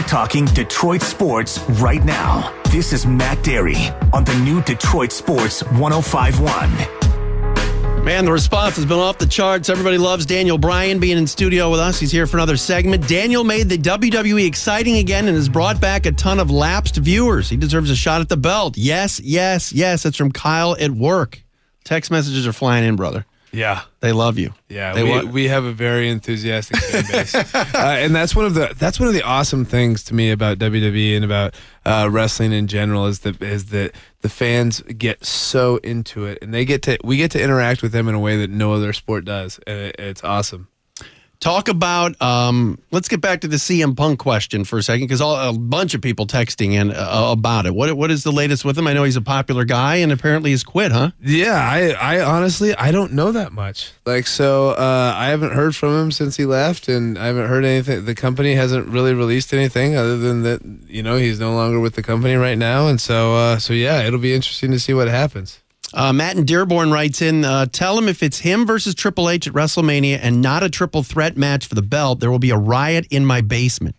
talking Detroit sports right now. This is Matt Dery on the new Detroit Sports 105.1. Man, the response has been off the charts. Everybody loves Daniel Bryan being in studio with us. He's here for another segment. Daniel made the WWE exciting again and has brought back a ton of lapsed viewers. He deserves a shot at the belt. Yes, yes, yes. That's from Kyle at work. Text messages are flying in, brother. Yeah. They love you. Yeah, we have a very enthusiastic fan base. And that's one of the awesome things to me about WWE and about wrestling in general is that the fans get so into it and we get to interact with them in a way that no other sport does. And it's awesome. Talk about, let's get back to the CM Punk question for a second, because a bunch of people texting in about it. What is the latest with him? I know he's a popular guy and apparently he's quit, huh? Yeah, I honestly, I don't know that much. I haven't heard from him since he left, and I haven't heard anything. The company hasn't really released anything other than that, he's no longer with the company right now. And so yeah, it'll be interesting to see what happens. Matt in Dearborn writes in, tell him if it's him versus Triple H at WrestleMania and not a triple threat match for the belt, there will be a riot in my basement.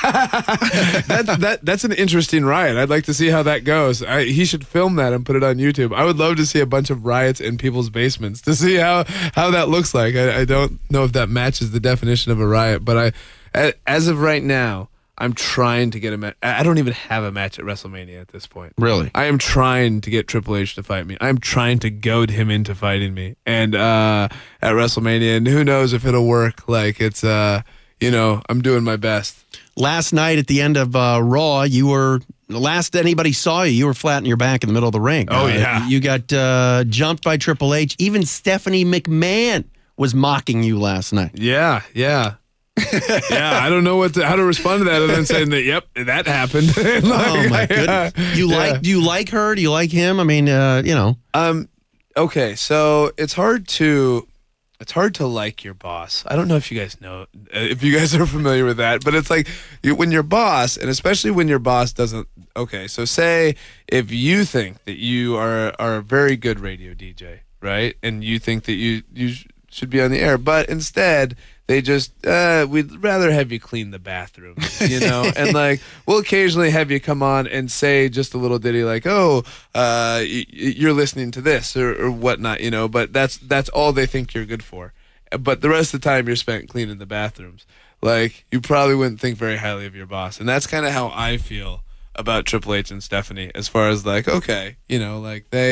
That's an interesting riot. I'd like to see how that goes. He should film that and put it on YouTube. I would love to see a bunch of riots in people's basements to see how that looks like. I don't know if that matches the definition of a riot, but as of right now, I'm trying to get a match. I don't even have a match at WrestleMania at this point. Really? I am trying to get Triple H to fight me. I'm trying to goad him into fighting me. And at WrestleMania, and who knows if it'll work. It's, I'm doing my best. Last night at the end of Raw, last anybody saw you were flat on your back in the middle of the ring. Oh, yeah. You got jumped by Triple H. Even Stephanie McMahon was mocking you last night. Yeah. Yeah, I don't know how to respond to that other than saying that, yep, that happened. Oh my goodness. Do you like her? Do you like him? I mean, Okay, so it's hard to like your boss. I don't know if you guys are familiar with that, but it's like when your boss, and especially when your boss doesn't. Okay, so say if you think that you are a very good radio DJ, right, and you think that you should be on the air, but instead they just, we'd rather have you clean the bathroom, and we'll occasionally have you come on and say just a little ditty like, oh, you're listening to this or whatnot, but that's all they think you're good for. But the rest of the time you're spent cleaning the bathrooms. You probably wouldn't think very highly of your boss. And that's kind of how I feel about Triple H and Stephanie, as far as okay, they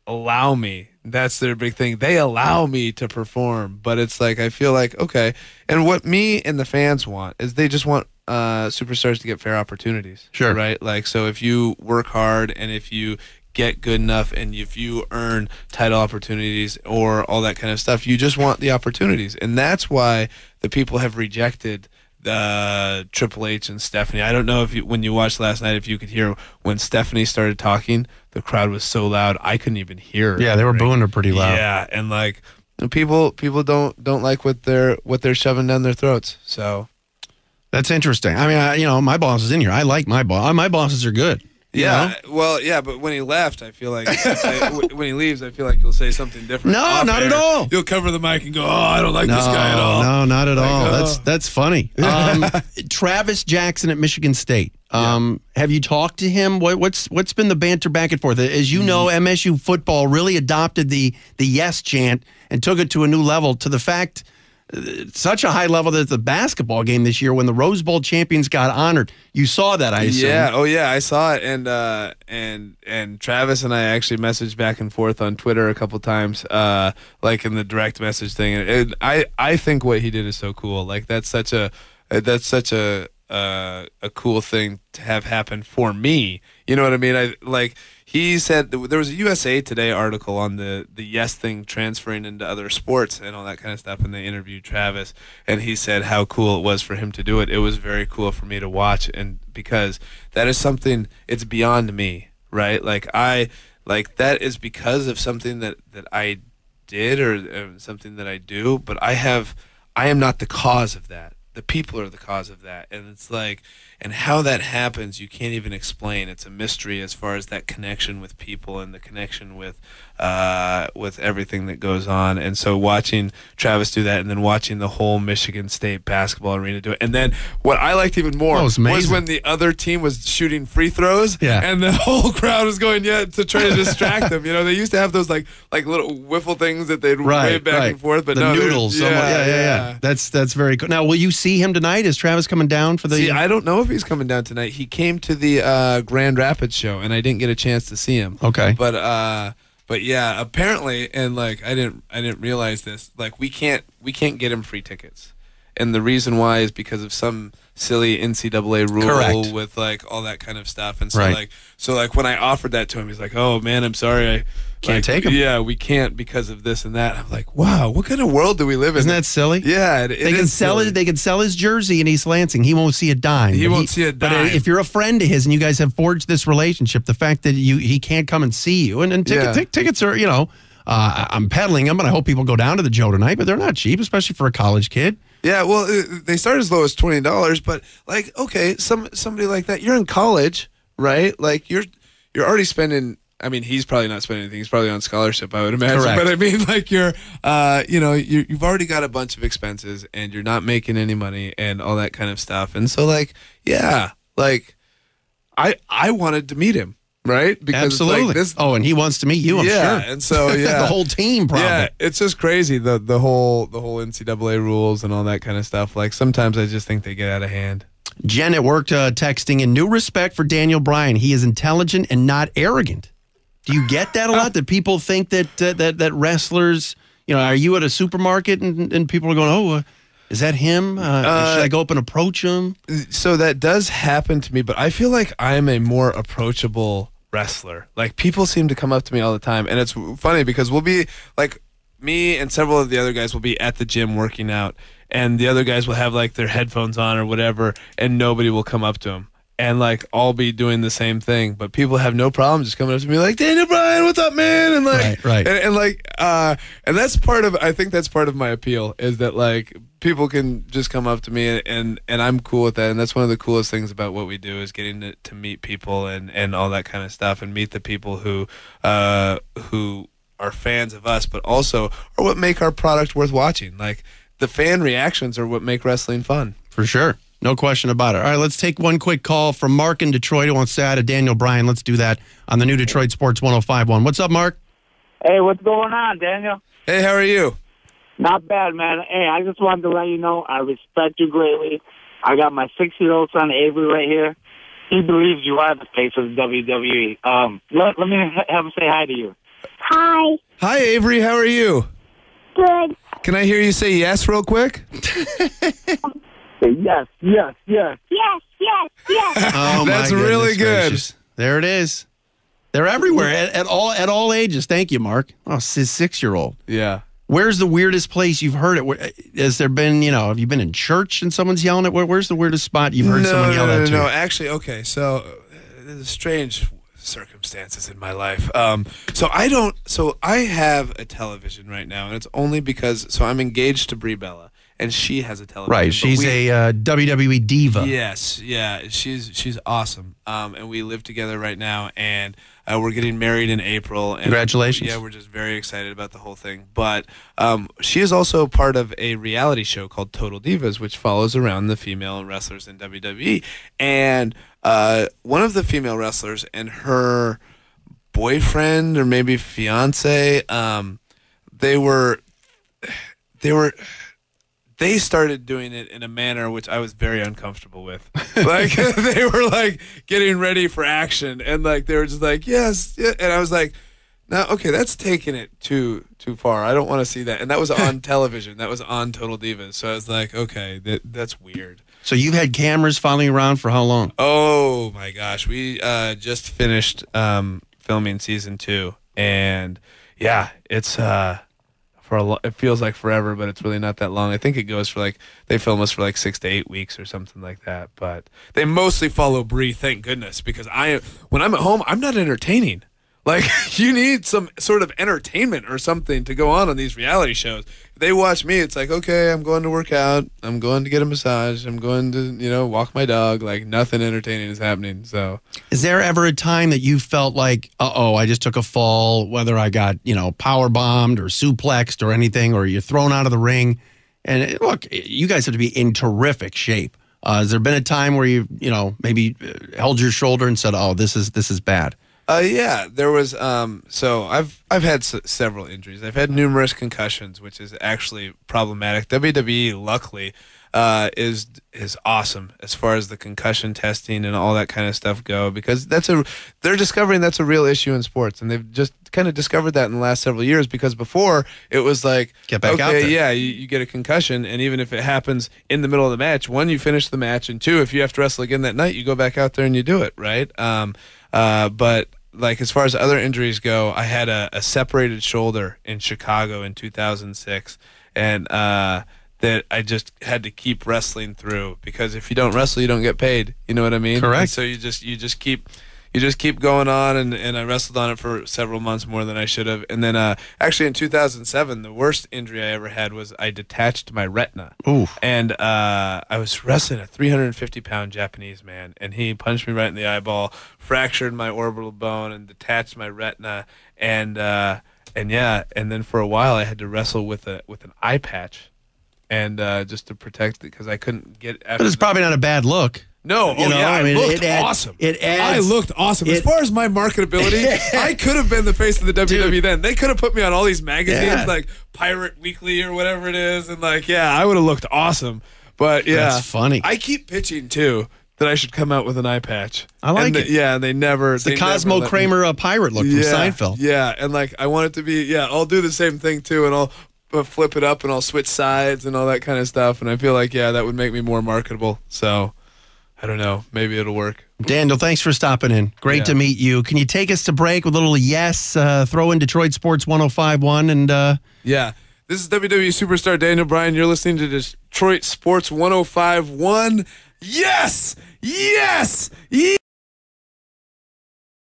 allow me. That's their big thing. They allow me to perform, but it's I feel okay. And what me and the fans want is they just want superstars to get fair opportunities. Sure. Right? So if you work hard and if you get good enough and if you earn title opportunities or all that kind of stuff, you just want the opportunities. And that's why the people have rejected Triple H and Stephanie. I don't know if when you watched last night, if you could hear when Stephanie started talking, the crowd was so loud I couldn't even hear her. Yeah, they were booing her pretty loud. Yeah, and people don't like what they're shoving down their throats. So that's interesting. I mean, my boss is in here. I like my boss. My bosses are good. Yeah, well, yeah, but when he left, I feel like when he leaves, I feel like he'll say something different. No, not at all. You'll cover the mic and go, "Oh, I don't like this guy at all." No, not at all. That's funny. Travis Jackson at Michigan State. Have you talked to him? What's been the banter back and forth? As you know, MSU football really adopted the yes chant and took it to a new level. To the fact. Such a high level that the basketball game this year when the Rose Bowl champions got honored. You saw that, I assume. Yeah, I saw it, and Travis and I actually messaged back and forth on Twitter a couple times, in the direct message thing. And I think what he did is so cool. That's such a cool thing to have happen for me. You know what I mean? He said there was a USA Today article on the yes thing transferring into other sports and all that kind of stuff, and they interviewed Travis, and he said how cool it was for him to do it. It was very cool for me to watch, and because that is something, it's beyond me, right? That is because of something that I did or something that I do, but I am not the cause of that. the people are the cause of that. And it's like, and how that happens, you can't even explain. It's a mystery as far as that connection with people and the connection with everything that goes on. And so watching Travis do that, and then watching the whole Michigan State basketball arena do it. And then what I liked even more was when the other team was shooting free throws, and the whole crowd was going to try to distract them. You know, they used to have those like little wiffle things that they'd wave back and forth, but the noodles. Yeah. That's very cool. Now, will you see him tonight? Is Travis coming down for the? See, I don't know if he's coming down tonight. He came to the Grand Rapids show, and I didn't get a chance to see him. Okay, but yeah, apparently, and like I didn't realize this. Like we can't get him free tickets, and the reason why is because of some silly NCAA rule with like all that kind of stuff. And so like when I offered that to him, he's like, "Oh man, I'm sorry, I can't take him." Yeah, we can't because of this and that. I'm like, wow, what kind of world do we live in? Isn't that silly? Yeah, they can sell it. They can sell his jersey in East Lansing. He won't see a dime. He won't see a dime. But if you're a friend of his and you guys have forged this relationship, the fact that he can't come and see you, and tickets are, I'm peddling them, but I hope people go down to the Joe tonight. But they're not cheap, especially for a college kid. Yeah, well, they start as low as $20, but like, okay, somebody like that, you're in college, right? Like you're already spending. I mean, he's probably not spending anything. He's probably on scholarship, I would imagine. Correct. But I mean, like you've already got a bunch of expenses, and you're not making any money, and all that kind of stuff. And so, like, yeah, like I wanted to meet him. Right? Because absolutely. Like this, and he wants to meet you, I'm sure. And so, the whole team probably. Yeah, it's just crazy, the whole NCAA rules and all that kind of stuff. Like, sometimes I just think they get out of hand. Jen at work texting, in new respect for Daniel Bryan. He is intelligent and not arrogant. Do you get that a lot? That people think that wrestlers, are you at a supermarket and people are going, is that him? Should I go up and approach him? So that does happen to me, but I feel like I'm a more approachable wrestler. Like, people seem to come up to me all the time, and it's funny because we'll be like, me and several of the other guys will be at the gym working out, and the other guys will have like their headphones on or whatever, and nobody will come up to them. And like, I'll be doing the same thing, but people have no problem just coming up to me like, "Daniel Bryan, what's up, man?" And like, right. And that's part of. I think that's part of my appeal, is that like people can just come up to me, and I'm cool with that. And that's one of the coolest things about what we do, is getting to meet people and all that kind of stuff, and meet the people who are fans of us, but also are what make our product worth watching. Like, the fan reactions are what make wrestling fun. For sure. No question about it. All right, let's take one quick call from Mark in Detroit who wants to add a Daniel Bryan. Let's do that on the new Detroit Sports 105.1. What's up, Mark? Hey, what's going on, Daniel? Hey, how are you? Not bad, man. Hey, I just wanted to let you know I respect you greatly. I got my 6-year-old son, Avery, right here. He believes you are the face of the WWE. Let me have him say hi to you. Hi. Hi, Avery. How are you? Good. Can I hear you say yes real quick? Yes. Yes. Oh, that's really good. Gracious. There it is. They're everywhere at all ages. Thank you, Mark. Oh, his 6-year-old. Yeah. Where's the weirdest place you've heard it? Has there been, have you been in church and someone's yelling at? Where's the weirdest spot you've heard someone yell at? No, actually, okay. So there's strange circumstances in my life. So I have a television right now, and it's only because I'm engaged to Brie Bella, and she has a television. Right, she's a WWE diva. Yes, yeah, she's awesome. And we live together right now, and we're getting married in April. And congratulations! Yeah, we're just very excited about the whole thing. But she is also part of a reality show called Total Divas, which follows around the female wrestlers in WWE. And one of the female wrestlers and her boyfriend, or maybe fiance, they started doing it in a manner which I was very uncomfortable with. Like, they were like getting ready for action, and like they were just like, yes, yeah. And I was like, no, okay, that's taking it too far. I don't want to see that. And that was on television. That was on Total Divas. So I was like, okay, that's weird. So you've had cameras following you around for how long? Oh my gosh, we just finished filming season 2, and yeah, it's it feels like forever, but it's really not that long. I think it goes for they film us for 6 to 8 weeks or something like that. But they mostly follow Brie, thank goodness, because when I'm at home, I'm not entertaining. Like, you need some sort of entertainment or something to go on these reality shows. They watch me, it's like, okay, I'm going to work out, I'm going to get a massage, I'm going to, walk my dog. Like, nothing entertaining is happening. So, is there ever a time that you felt like, I just took a fall, whether I got, power bombed or suplexed or anything, or you're thrown out of the ring? And look, you guys have to be in terrific shape. Has there been a time where you, maybe held your shoulder and said, "Oh, this is bad"? Yeah, there was. So I've had several injuries. I've had numerous concussions, which is actually problematic. WWE, luckily, is awesome as far as the concussion testing and all that kind of stuff go, because they're discovering that's a real issue in sports, and they've just kind of discovered that in the last several years. Because before it was like, get back out there. Yeah, you get a concussion, and even if it happens in the middle of the match, one, you finish the match, and two, if you have to wrestle again that night, you go back out there and you do it, right? But like, as far as other injuries go, I had a separated shoulder in Chicago in 2006, and that I just had to keep wrestling through, because if you don't wrestle, you don't get paid. You know what I mean? Correct. And so you just keep going on, and I wrestled on it for several months, more than I should have. And then actually in 2007, the worst injury I ever had was I detached my retina. Ooh. And I was wrestling a 350-pound Japanese man, and he punched me right in the eyeball, fractured my orbital bone, and detached my retina. And then for a while I had to wrestle with an eye patch, and just to protect it, because I couldn't get. But it's probably not a bad look. No, I looked awesome. I looked awesome. As far as my marketability, I could have been the face of the WWE then. They could have put me on all these magazines, like Pirate Weekly or whatever it is, and I would have looked awesome. But that's funny. I keep pitching too that I should come out with an eye patch. I like it. They never. It's the Cosmo Kramer pirate look from Seinfeld. Yeah, and I want it to be. I'll do the same thing too, and I'll flip it up and I'll switch sides and all that kind of stuff. And I feel like that would make me more marketable. So, I don't know. Maybe it'll work. Daniel, thanks for stopping in. Great to meet you. Can you take us to break with a little throw in Detroit Sports 105.1 and Yeah. This is WWE superstar Daniel Bryan. You're listening to Detroit Sports 105.1. Yes! Yes!